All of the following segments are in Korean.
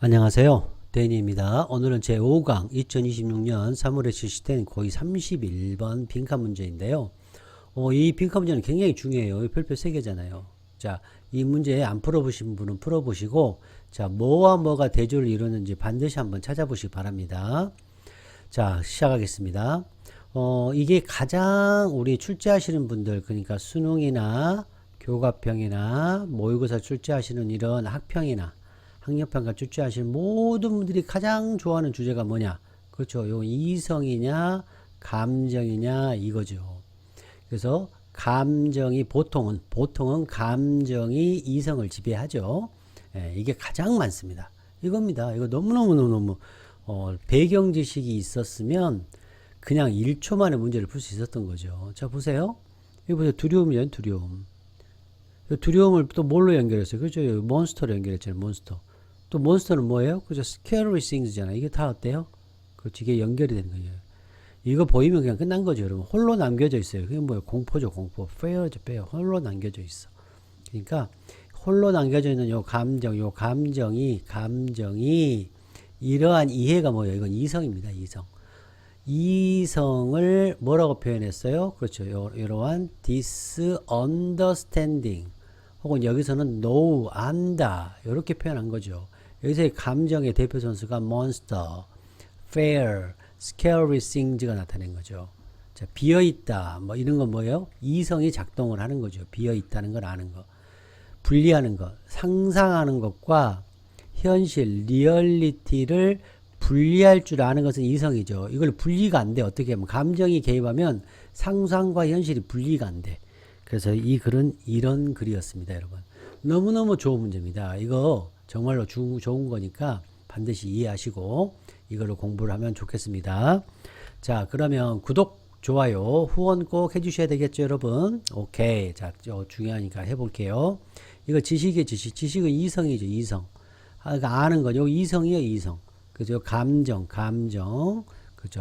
안녕하세요. 데니입니다. 오늘은 제5강 2026년 3월에 실시된 고2 31번 빈칸 문제인데요. 이 빈칸 문제는 굉장히 중요해요. 별표 3개잖아요. 자, 이 문제 안 풀어보신 분은 풀어보시고, 자, 뭐와 뭐가 대조를 이루는지 반드시 한번 찾아보시기 바랍니다. 자, 시작하겠습니다. 이게 가장 우리 출제하시는 분들, 그러니까 수능이나 교과평이나 모의고사 출제하시는 이런 학평이나 학력평가 출제하시는 모든 분들이 가장 좋아하는 주제가 뭐냐? 그렇죠. 요 이성이냐, 감정이냐, 이거죠. 그래서 감정이 보통은 감정이 이성을 지배하죠. 예, 이게 가장 많습니다. 이겁니다. 이거 너무너무 배경 지식이 있었으면 그냥 1초 만에 문제를 풀 수 있었던 거죠. 자, 보세요. 여기 보세요. 두려움이죠, 두려움. 두려움을 또 뭘로 연결했어요? 그죠? 몬스터로 연결했잖아요, 몬스터. 또 몬스터는 뭐예요? 그죠? scary things잖아요. 이게 다 어때요? 그렇지, 이게 연결이 되는 거예요. 이거 보이면 그냥 끝난 거죠, 여러분. 홀로 남겨져 있어요. 그게 뭐예요? 공포죠, 공포. fear죠, fear. 홀로 남겨져 있어. 그러니까 홀로 남겨져 있는 요 감정이 이러한 이해가 뭐예요? 이건 이성입니다, 이성. 이성을 뭐라고 표현했어요? 그렇죠. 이러한 disunderstanding 혹은 여기서는 know, 안다 이렇게 표현한 거죠. 여기서의 감정의 대표 선수가 monster, fear, scary things가 나타낸 거죠. 자, 비어있다 뭐 이런 건 뭐예요? 이성이 작동을 하는 거죠. 비어있다는 걸 아는 거. 분리하는 것, 상상하는 것과 현실, 리얼리티를 분리할 줄 아는 것은 이성이죠. 이걸 분리가 안 돼. 어떻게 하면 감정이 개입하면 상상과 현실이 분리가 안 돼. 그래서 이 글은 이런 글이었습니다, 여러분. 너무너무 좋은 문제입니다. 이거 정말로 좋은 거니까 반드시 이해하시고 이걸로 공부를 하면 좋겠습니다. 자, 그러면 구독, 좋아요, 후원 꼭 해주셔야 되겠죠, 여러분. 오케이. 자, 중요하니까 해볼게요. 이거 지식은 이성이죠, 이성. 그러니까 아는 거죠. 이성이에요, 이성. 그죠? 감정. 그죠?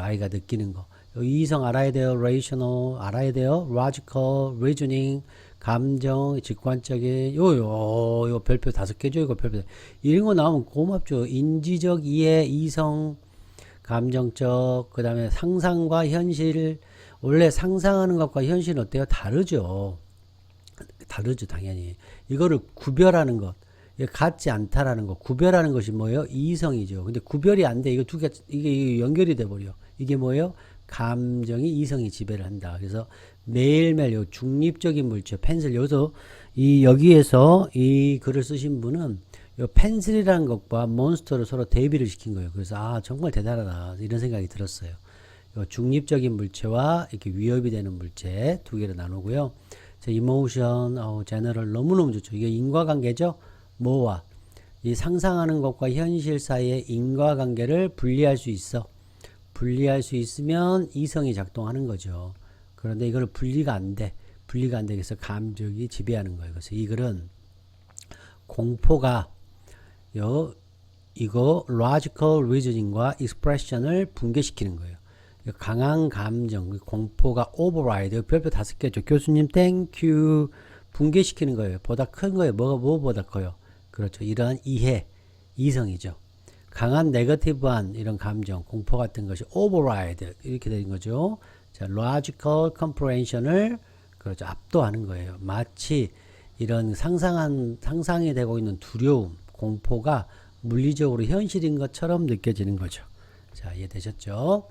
아이가 느끼는 거. 이성 알아야 돼요. rational 알아야 돼요. logical, reasoning, 감정, 직관적인 요 별표 5개죠. 이거 별표. 이런 거 나오면 고맙죠. 인지적 이해, 이성, 감정적, 그 다음에 상상과 현실. 원래 상상하는 것과 현실은 어때요? 다르죠, 당연히. 이거를 구별하는 것. 같지 않다라는 거, 구별하는 것이 뭐예요? 이성이죠. 근데 구별이 안 돼. 이게 연결이 돼 버려. 이게 뭐예요? 감정이 이성이 지배를 한다. 그래서 매일매일 요 중립적인 물질, 펜슬, 여기에서 이 글을 쓰신 분은 요 펜슬이라는 것과 몬스터를 서로 대비를 시킨 거예요. 그래서 정말 대단하다. 이런 생각이 들었어요. 요 중립적인 물체와 이렇게 위협이 되는 물체 두 개로 나누고요. 자, 이모션, 제너럴 너무너무 좋죠. 이게 인과관계죠. 뭐와 이 상상하는 것과 현실 사이의 인과관계를 분리할 수 있어. 분리할 수 있으면 이성이 작동하는 거죠. 그런데 이걸 분리가 안 돼. 그래서 감정이 지배하는 거예요. 그래서 이 글은 공포가 이거 logical reasoning과 expression을 붕괴시키는 거예요. 강한 감정, 공포가 override, 별표 5개죠. 교수님 땡큐. 붕괴시키는 거예요. 보다 큰 거예요. 뭐보다 커요? 그렇죠. 이러한 이해, 이성이죠. 강한 네거티브한 이런 감정, 공포 같은 것이 override 이렇게 되는 거죠. 자, logical comprehension을 그렇죠. 압도하는 거예요. 마치 이런 상상이 되고 있는 두려움, 공포가 물리적으로 현실인 것처럼 느껴지는 거죠. 자, 이해되셨죠?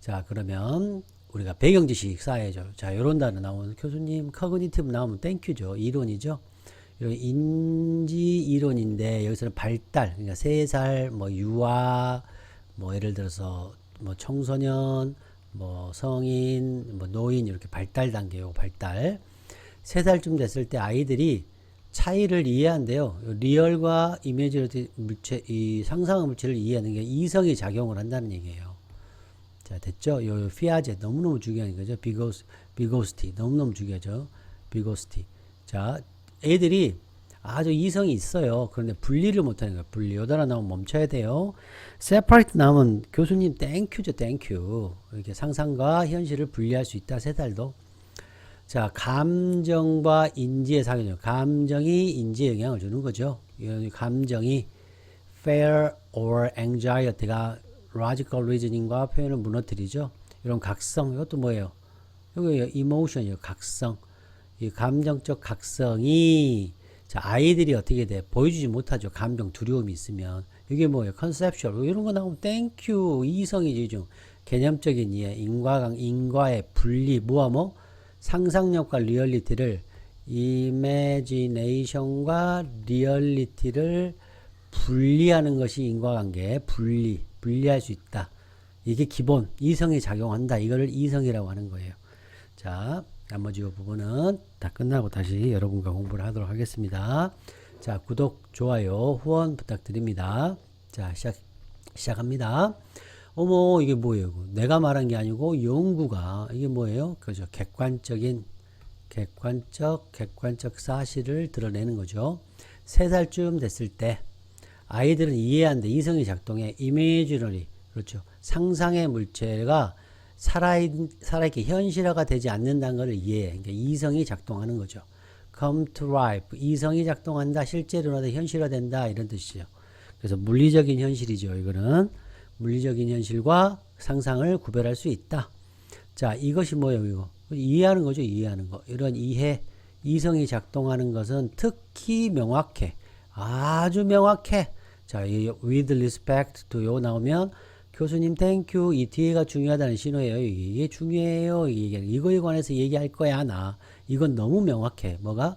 자, 그러면 우리가 배경 지식 쌓아야죠. 자, 요런 단어 나오는 교수님, 커그니티브 나오면 땡큐죠. 이론이죠. 인지 이론인데 여기서는 발달, 그러니까 3살, 유아, 예를 들어서 청소년, 성인, 노인 이렇게 발달 단계요. 발달. 3살쯤 됐을 때 아이들이 차이를 이해한대요. 리얼과 이미지널 물체, 이 상상의 물체를 이해하는 게 이성이 작용을 한다는 얘기예요. 자, 됐죠? 요 피아제 너무너무 중요한 거죠. 비고스티 너무너무 중요하죠. 비고스티. 자, 애들이 아주 이성이 있어요. 그런데 분리를 못하는 거예요. 분리. 요 단어 나오면 멈춰야 돼요. separate 나오면 교수님 땡큐죠. 땡큐. 이렇게 상상과 현실을 분리할 수 있다. 3살도. 자, 감정과 인지의 사교죠. 감정이 인지에 영향을 주는 거죠. 감정이 fear or anxiety가 logical reasoning과 표현을 무너뜨리죠. 이런 각성, 이것도 뭐예요? 이거 emotion이에요. 각성. 이 감정적 각성이 자, 아이들이 어떻게 돼? 보여주지 못하죠. 감정, 두려움이 있으면. 이게 뭐예요? conceptual. 이런 거 나오면 thank you. 이성이지 좀. 개념적인 이해, 인과의 분리, 뭐와 뭐? 상상력과 리얼리티를 imagination과 리얼리티를 분리하는 것이 인과관계. 분리할 수 있다. 이게 기본. 이성이 작용한다. 이거를 이성이라고 하는 거예요. 자, 나머지 부분은 다 끝나고 다시 여러분과 공부를 하도록 하겠습니다. 자, 구독, 좋아요, 후원 부탁드립니다. 자, 시작합니다. 어머, 이게 뭐예요? 내가 말한 게 아니고 연구가 이게 뭐예요? 그죠? 객관적 사실을 드러내는 거죠. 3살쯤 됐을 때 아이들은 이해한대. 이성이 작동해. imaginary. 그렇죠. 상상의 물체가 살아있게 현실화가 되지 않는다는 것을 이해해. 그러니까 이성이 작동하는 거죠. come to life. 이성이 작동한다. 실제로는 현실화된다. 이런 뜻이죠. 그래서 물리적인 현실이죠. 이거는 물리적인 현실과 상상을 구별할 수 있다. 자, 이것이 뭐예요? 이거 이해하는 거죠. 이해하는 거. 이런 이해, 이성이 작동하는 것은 특히 명확해. 아주 명확해. 자, 이 with respect to 요 나오면 교수님 땡큐 이 뒤에가 중요하다는 신호예요. 이게 중요해요. 이거에 관해서 얘기할 거야 나. 이건 너무 명확해. 뭐가?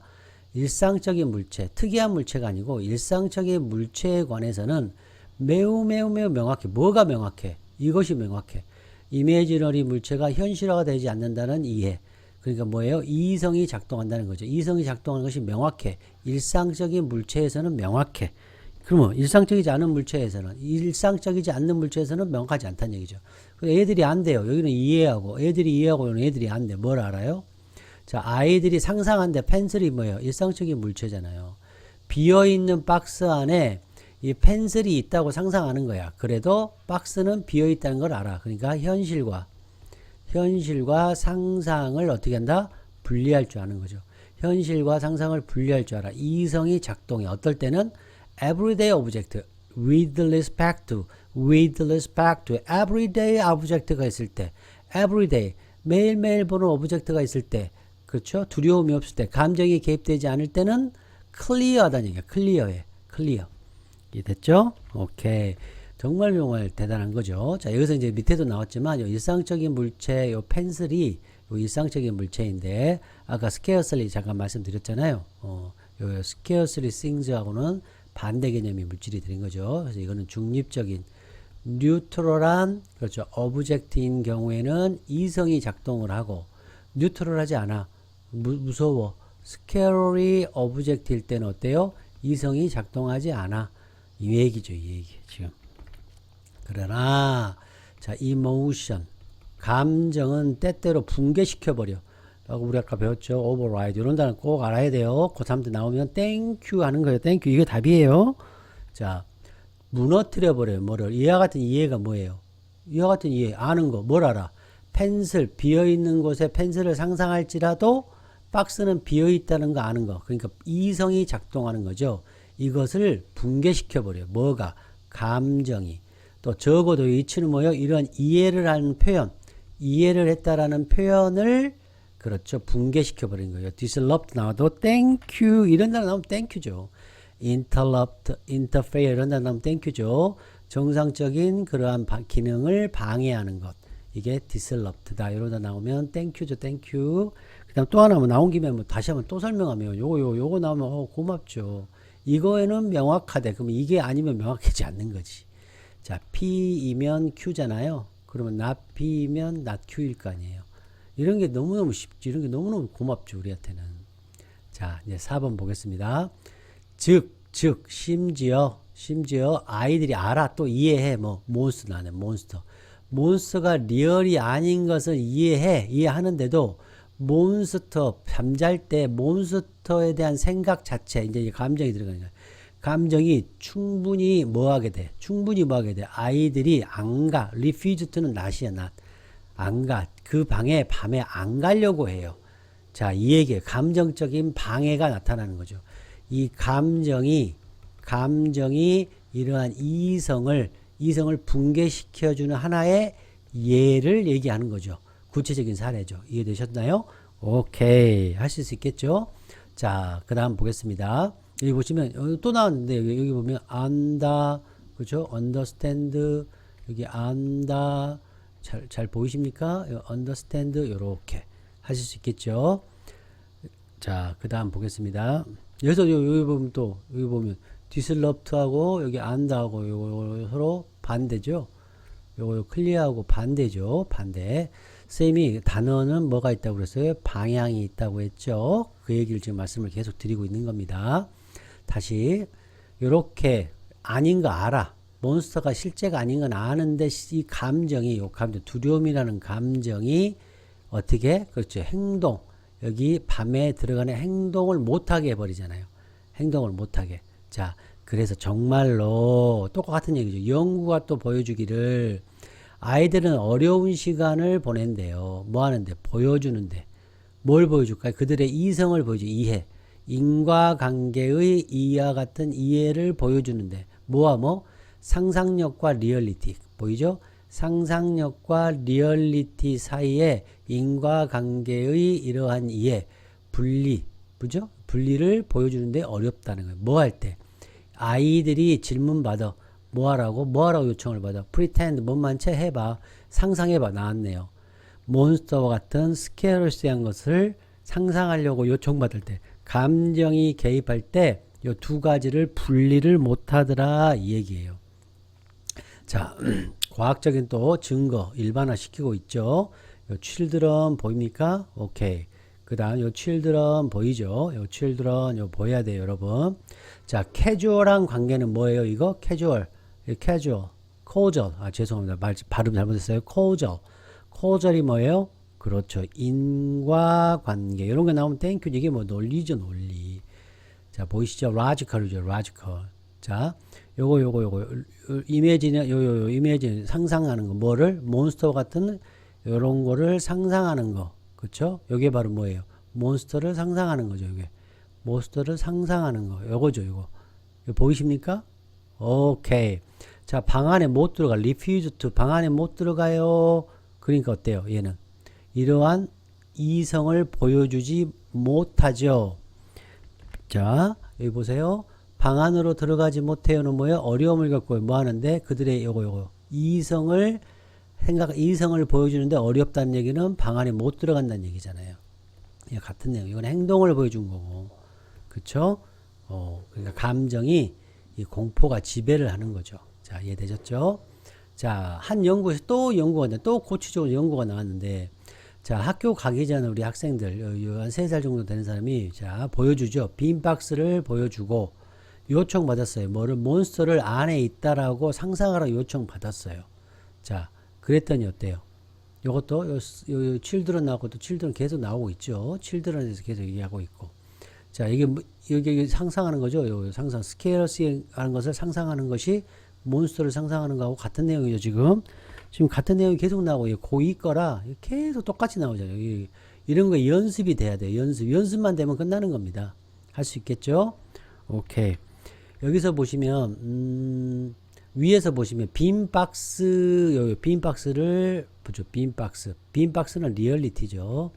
일상적인 물체, 특이한 물체가 아니고 일상적인 물체에 관해서는 매우 명확해. 뭐가 명확해? 이것이 명확해. 이미지너리 물체가 현실화가 되지 않는다는 이해. 그러니까 뭐예요? 이성이 작동한다는 거죠. 이성이 작동하는 것이 명확해. 일상적인 물체에서는 명확해. 그러면 일상적이지 않은 물체에서는 명확하지 않다는 얘기죠. 애들이 안 돼요. 여기는 이해하고 애들이 이해하고 애들이 안 돼. 뭘 알아요? 자, 아이들이 상상한데 펜슬이 뭐예요? 일상적인 물체잖아요. 비어있는 박스 안에 이 펜슬이 있다고 상상하는 거야. 그래도 박스는 비어있다는 걸 알아. 그러니까 현실과 상상을 어떻게 한다? 분리할 줄 아는 거죠. 현실과 상상을 분리할 줄 알아. 이성이 작동해. 어떨 때는 everyday object with respect to everyday object가 있을 때 everyday 매일매일 보는 오브젝트가 있을 때 그렇죠? 두려움이 없을 때 감정이 개입되지 않을 때는 clear하다는 얘기야. clear 이해됐죠? 오케이. 정말 대단한 거죠. 자, 여기서 이제 밑에도 나왔지만 요 일상적인 물체 요 펜슬이 요 일상적인 물체인데 아까 scarcely 잠깐 말씀드렸잖아요. 요 scarcely things하고는 반대 개념의 물질이 되는 거죠. 그래서 이거는 중립적인 뉴트럴한 그렇죠. 오브젝트인 경우에는 이성이 작동을 하고 뉴트럴하지 않아. 무서워. scary 오브젝트일 때는 어때요? 이성이 작동하지 않아. 이 얘기죠. 이 얘기 지금. 그러나 자, emotion 감정은 때때로 붕괴시켜버려. 라고 우리 아까 배웠죠. override 이런 단어 꼭 알아야 돼요. 고3 때 나오면 thank you 하는 거예요. thank you 이게 답이에요. 자, 무너뜨려 버려요. 뭐를? 이와 같은 이해가 뭐예요? 이와 같은 이해 아는 거 뭘 알아? 펜슬 비어있는 곳에 펜슬을 상상할지라도 박스는 비어있다는 거 아는 거. 그러니까 이성이 작동하는 거죠. 이것을 붕괴시켜 버려요. 뭐가? 감정이. 또 적어도 이치는 뭐예요? 이런 이해를 하는 표현 이해를 했다라는 표현을 그렇죠. 붕괴시켜 버린 거예요. disrupt 나와도 thank you 이런 단어 나오면 thank you죠. interrupt, interfere 이런 단어 나오면 thank you죠. 정상적인 그러한 기능을 방해하는 것. 이게 disrupt다. 이런 단어 나오면 thank you죠. thank you. 그다음 또 하나 뭐 나온 김에 뭐 다시 한번 또 설명하면 요거 나오면 고맙죠. 이거에는 명확하대. 그럼 이게 아니면 명확하지 않는 거지. 자, P이면 Q잖아요. 그러면 not P이면 not Q일 거 아니에요. 이런 게 너무너무 쉽지. 이런 게 너무너무 고맙죠. 우리한테는. 자, 이제 4번 보겠습니다. 심지어 아이들이 알아. 또 이해해. 뭐, 몬스터 나네. 몬스터가 리얼이 아닌 것을 이해하는데도 몬스터, 잠잘 때 몬스터에 대한 생각 자체, 이제 감정이 들어가는 거야. 감정이 충분히 뭐하게 돼? 아이들이 안 가. refuse to는 not이야, not. 안 가. 그 방에 밤에 안 가려고 해요. 자, 이 얘기예요. 감정적인 방해가 나타나는 거죠. 이 감정이 이러한 이성을 붕괴시켜주는 하나의 예를 얘기하는 거죠. 구체적인 사례죠. 이해되셨나요? 오케이. 하실 수 있겠죠? 자, 그 다음 보겠습니다. 여기 보시면, 또 나왔는데, 여기 보면, 안다, 그죠? understand, 여기 안다, 잘 보이십니까? understand, 요렇게 하실 수 있겠죠? 자, 그 다음 보겠습니다. 여기서 여기 보면, disrupt하고, 여기 안다하고, 요거 서로 반대죠? 요거 클리어하고 반대죠? 반대. 쌤이 단어는 뭐가 있다고 그랬어요? 방향이 있다고 했죠? 그 얘기를 지금 말씀을 계속 드리고 있는 겁니다. 다시 요렇게 아닌 거 알아. 몬스터가 실제가 아닌 건 아는데 이 감정이 요 감정 두려움이라는 감정이 어떻게 그렇죠. 행동 여기 밤에 들어가는 행동을 못하게 해버리잖아요. 행동을 못하게. 자 그래서 정말로 똑같은 얘기죠. 연구가 또 보여주기를 아이들은 어려운 시간을 보낸대요. 뭐 하는데? 보여주는데. 뭘 보여줄까요? 그들의 이성을 보여줘. 이해. 인과관계의 이해와 같은 이해를 보여주는데. 뭐와 뭐? 상상력과 리얼리티. 보이죠? 상상력과 리얼리티 사이에 인과관계의 이러한 이해. 분리. 그죠? 분리를 보여주는데 어렵다는 거예요. 뭐 할 때? 아이들이 질문 받아. 뭐하라고 요청을 받아. pretend 뭔만 채 해봐. 상상해봐. 나왔네요. 몬스터와 같은 스케어러스한 것을 상상하려고 요청받을 때 감정이 개입할 때 이 두 가지를 분리를 못하더라 이 얘기예요. 자 과학적인 또 증거 일반화 시키고 있죠. 요 children 보입니까? 오케이. 그 다음 요 children 보이죠? 요 children 요 보여야 돼요 여러분. 자 캐주얼한 관계는 뭐예요 이거? 캐주얼 causal 죄송합니다. 발음 잘못했어요. causal 이 뭐예요? 그렇죠. 인과관계 이런 거 나오면 땡큐 이게 뭐 논리죠 논리. 자 보이시죠? logical이죠 logical. 자 요거 이미지는 요 이미지 상상하는 거 뭐를 몬스터 같은 요런 거를 상상하는 거 그렇죠? 요게 바로 뭐예요? 몬스터를 상상하는 거죠. 요게 몬스터를 상상하는 거 요거죠 요거 보이십니까? 오케이. 자, 방 안에 못 들어가. refuse to. 방 안에 못 들어가요. 그러니까 어때요? 얘는. 이러한 이성을 보여주지 못하죠. 자, 여기 보세요. 방 안으로 들어가지 못해요는 뭐예요? 어려움을 겪고 뭐 하는데 그들의 요거. 이성을 보여주는데 어렵다는 얘기는 방 안에 못 들어간다는 얘기잖아요. 같은 내용. 이건 행동을 보여준 거고. 그쵸? 그러니까 감정이 이 공포가 지배를 하는 거죠. 자, 이해되셨죠? 자, 한 연구에서 또 고치적으로 연구가 나왔는데, 자, 학교 가기 전에 우리 학생들, 한 3살 정도 되는 사람이, 자, 보여주죠. 빈 박스를 보여주고, 요청 받았어요. 뭐를, 몬스터를 안에 있다라고 상상하라고 요청 받았어요. 자, 그랬더니 어때요? 요것도, 요 칠드런 나오고 또 칠드런 계속 나오고 있죠. 칠드런에서 계속 얘기하고 있고. 자, 이게 여기 상상하는 거죠. 요 상상 스케일러스 하는 것을 상상하는 것이 몬스터를 상상하는 거하고 같은 내용이죠. 지금 같은 내용이 계속 나오고 고2 거라 계속 똑같이 나오잖아요. 이런 거 연습이 돼야 돼요. 연습만 되면 끝나는 겁니다. 할 수 있겠죠? 오케이. 여기서 보시면 위에서 보시면 빈 박스를 보죠. 빈 박스는 리얼리티죠.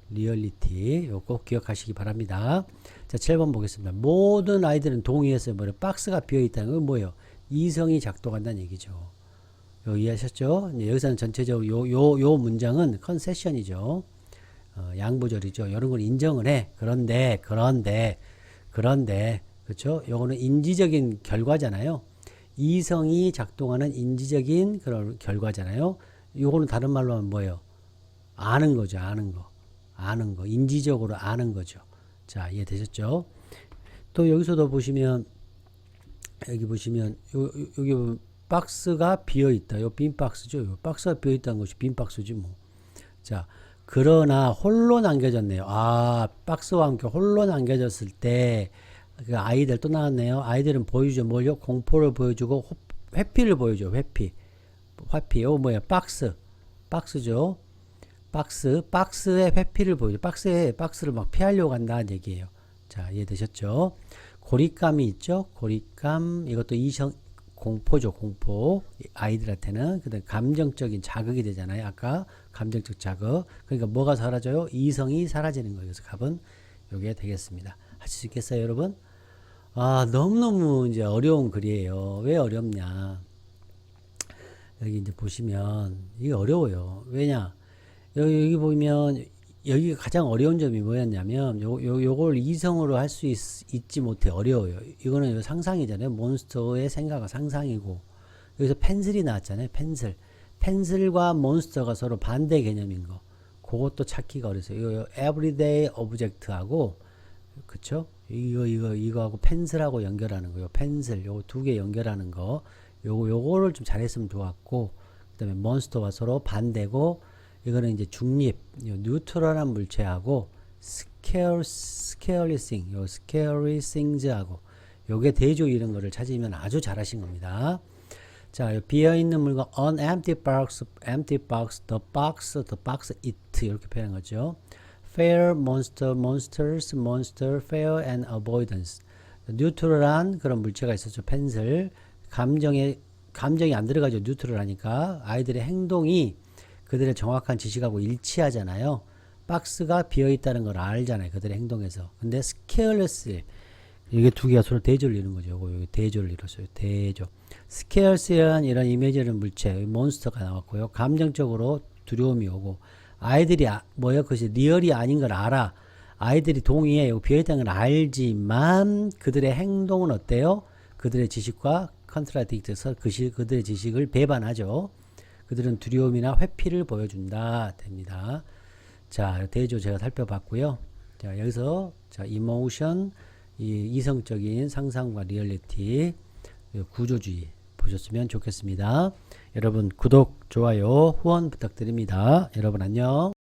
리얼리티. 이거 꼭 기억하시기 바랍니다. 자, 7번 보겠습니다. 모든 아이들은 동의했어요. 박스가 비어있다는 건 뭐예요? 이성이 작동한다는 얘기죠. 이해하셨죠? 여기서는 전체적으로 요 문장은 컨세션이죠. 양보절이죠. 이런 걸 인정을 해. 그런데, 그렇죠? 요거는 인지적인 결과잖아요. 이성이 작동하는 인지적인 그런 결과잖아요. 요거는 다른 말로 하면 뭐예요? 아는 거죠. 아는 거. 인지적으로 아는 거죠. 자, 이해되셨죠? 또 여기서도 보시면, 여기 보시면, 여기 보면 박스가 비어있다. 요 빈 박스죠. 요 박스가 비어있다는 것이 빈 박스지 뭐. 자, 그러나 홀로 남겨졌네요. 아, 박스와 함께 홀로 남겨졌을 때, 그 아이들 또 나왔네요. 아이들은 보여주죠. 뭘요? 공포를 보여주고, 회피를 보여줘. 회피. 요거 뭐야? 박스죠. 박스의 회피를 보여줘. 박스를 막 피하려고 한다는 얘기예요. 자, 이해되셨죠? 고립감이 있죠? 고립감, 이것도 공포죠, 공포. 아이들한테는. 그다음 감정적인 자극이 되잖아요. 아까 감정적 자극. 그러니까 뭐가 사라져요? 이성이 사라지는 거예요. 그래서 답은 요게 되겠습니다. 하실 수 있겠어요, 여러분? 아, 너무너무 이제 어려운 글이에요. 왜 어렵냐? 여기 이제 보시면 이게 어려워요. 왜냐? 여기 보면 여기가 가장 어려운 점이 뭐였냐면 요걸 이성으로 할 수 있지 못해 어려워요. 이거는 상상이잖아요. 몬스터의 생각은 상상이고 여기서 펜슬이 나왔잖아요. 펜슬과 몬스터가 서로 반대 개념인 거. 그것도 찾기가 어려워요. 이거 everyday object하고 그쵸? 이거하고 펜슬하고 연결하는 거요. 펜슬 요거 두 개 연결하는 거. 요거를 좀 잘했으면 좋았고 그다음에 몬스터와 서로 반대고 이거는 이제 중립, 뉴트럴한 물체하고 scary thing, 요 scary things하고 요게 대조 이런 거를 찾으면 아주 잘하신 겁니다. 자, 비어 있는 물건 an empty box, the box it 이렇게 표현한 거죠. fair, monster, monsters, monster, fair and avoidance. 뉴트럴한 그런 물체가 있었죠. 펜슬. 감정이 안 들어가죠. 뉴트럴하니까 아이들의 행동이 그들의 정확한 지식하고 일치하잖아요. 박스가 비어 있다는 걸 알잖아요. 그들의 행동에서. 근데 scarce 이게 두 개가 서로 대조를 이루는 거죠. 요거 대조를 이뤘어요. 대조. scarce한 이런 이미지는 물체, 몬스터가 나왔고요. 감정적으로 두려움이 오고 아이들이 뭐예요? 그것이 리얼이 아닌 걸 알아. 아이들이 동의해. 비어 있다는 걸 알지만 그들의 행동은 어때요? 그들의 지식과 컨트라딕트해서 그들의 지식을 배반하죠. 그들은 두려움이나 회피를 보여준다. 됩니다. 자, 대조 제가 살펴봤고요. 자, 여기서 자, 이모션, 이성적인 상상과 리얼리티, 구조주의 보셨으면 좋겠습니다. 여러분 구독, 좋아요, 후원 부탁드립니다. 여러분 안녕.